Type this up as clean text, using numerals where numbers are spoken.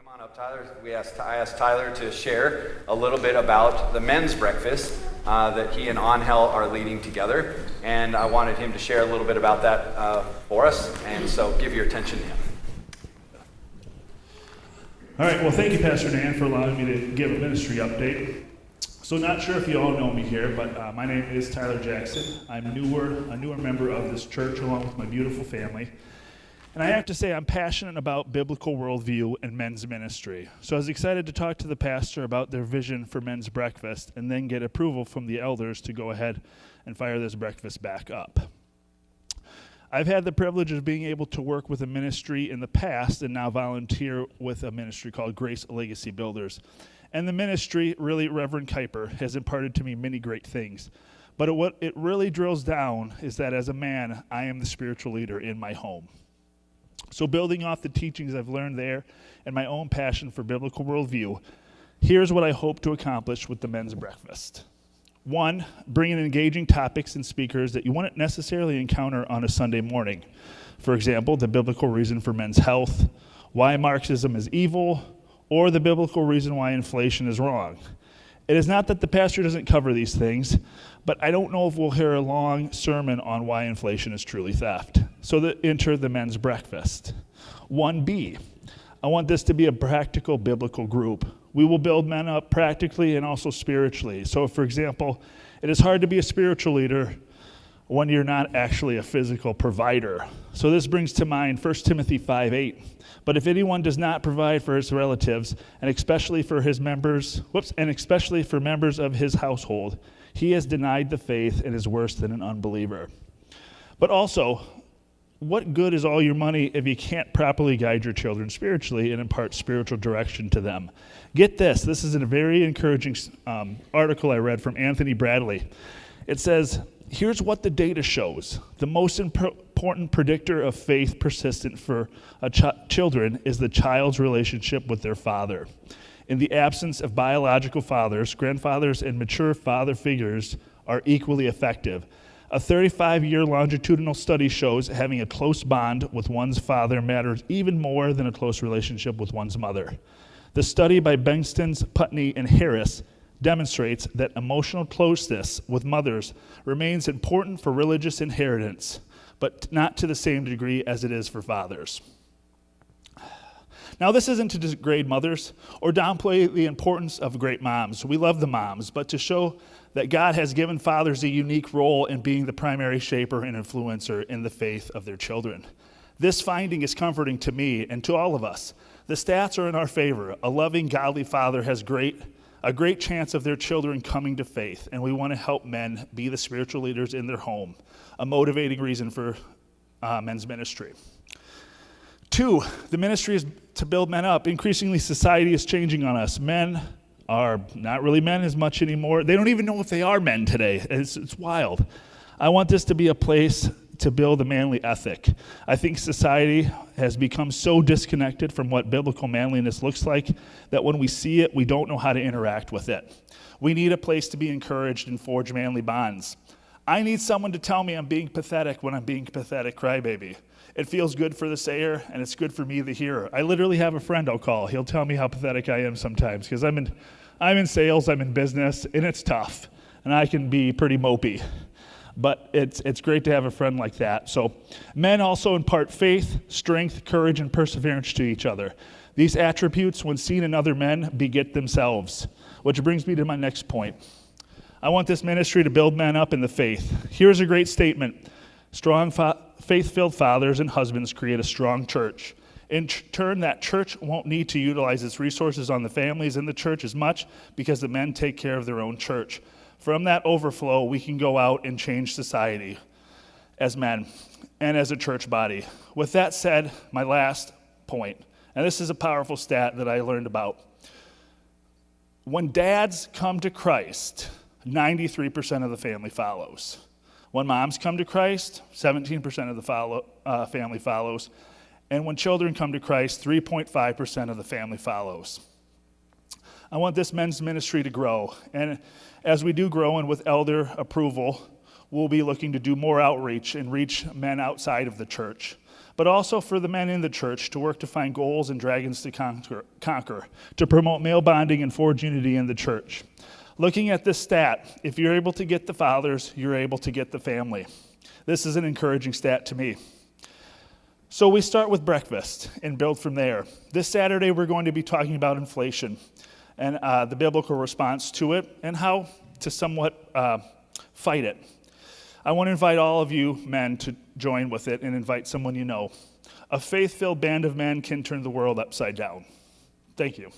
Come on up, Tyler. I asked Tyler to share a little bit about the men's breakfast that he and Angel are leading together, and I wanted him to share a little bit about that for us, and so give your attention to him. All right, well, thank you, Pastor Dan, for allowing me to give a ministry update. So not sure if you all know me here, but my name is Tyler Jackson. I'm a newer member of this church along with my beautiful family. And I have to say I'm passionate about biblical worldview and men's ministry. So I was excited to talk to the pastor about their vision for men's breakfast and then get approval from the elders to go ahead and fire this breakfast back up. I've had the privilege of being able to work with a ministry in the past and now volunteer with a ministry called Grace Legacy Builders. And the ministry, really, Reverend Kuiper, has imparted to me many great things. But what it really drills down is that as a man, I am the spiritual leader in my home. So building off the teachings I've learned there and my own passion for biblical worldview, here's what I hope to accomplish with the men's breakfast. 1, bring in engaging topics and speakers that you wouldn't necessarily encounter on a Sunday morning. For example, the biblical reason for men's health, why Marxism is evil, or the biblical reason why inflation is wrong. It is not that the pastor doesn't cover these things, but I don't know if we'll hear a long sermon on why inflation is truly theft. So enter the men's breakfast. 1B, I want this to be a practical biblical group. We will build men up practically and also spiritually. So for example, it is hard to be a spiritual leader when you're not actually a physical provider. So this brings to mind 1 Timothy 5:8. But if anyone does not provide for his relatives, and especially for members of his household, he has denied the faith and is worse than an unbeliever. But also, what good is all your money if you can't properly guide your children spiritually and impart spiritual direction to them? Get this. This is a very encouraging article I read from Anthony Bradley. It says, here's what the data shows. The most important predictor of faith persistent for children is the child's relationship with their father. In the absence of biological fathers, grandfathers and mature father figures are equally effective. A 35-year longitudinal study shows having a close bond with one's father matters even more than a close relationship with one's mother. The study by Bengtson, Putney, and Harris demonstrates that emotional closeness with mothers remains important for religious inheritance, but not to the same degree as it is for fathers. Now, this isn't to degrade mothers or downplay the importance of great moms. We love the moms, but to show that God has given fathers a unique role in being the primary shaper and influencer in the faith of their children. This finding is comforting to me and to all of us. The stats are in our favor. A loving, godly father has a great chance of their children coming to faith, and we want to help men be the spiritual leaders in their home, a motivating reason for men's ministry. 2, the ministry is to build men up. Increasingly, society is changing on us. Men are not really men as much anymore. They don't even know if they are men today. It's wild. I want this to be a place to build a manly ethic. I think society has become so disconnected from what biblical manliness looks like that when we see it, we don't know how to interact with it. We need a place to be encouraged and forge manly bonds. I need someone to tell me I'm being pathetic when I'm being a pathetic crybaby. It feels good for the sayer, and it's good for me, the hearer. I literally have a friend I'll call. He'll tell me how pathetic I am sometimes because I'm in sales, I'm in business, and it's tough, and I can be pretty mopey. But it's great to have a friend like that. So men also impart faith, strength, courage, and perseverance to each other. These attributes, when seen in other men, beget themselves. Which brings me to my next point. I want this ministry to build men up in the faith. Here's a great statement. Strong faith-filled fathers and husbands create a strong church. In turn, that church won't need to utilize its resources on the families in the church as much because the men take care of their own church. From that overflow, we can go out and change society as men and as a church body. With that said, my last point, and this is a powerful stat that I learned about. When dads come to Christ, 93% of the family follows. When moms come to Christ, 17% of the family follows. And when children come to Christ, 3.5% of the family follows. I want this men's ministry to grow. And as we do grow and with elder approval, we'll be looking to do more outreach and reach men outside of the church. but also for the men in the church to work to find goals and dragons to conquer, to promote male bonding and forge unity in the church. Looking at this stat, if you're able to get the fathers, you're able to get the family. This is an encouraging stat to me. So we start with breakfast and build from there. This Saturday, we're going to be talking about inflation and the biblical response to it and how to somewhat fight it. I want to invite all of you men to join with it and invite someone you know. A faith-filled band of men can turn the world upside down. Thank you.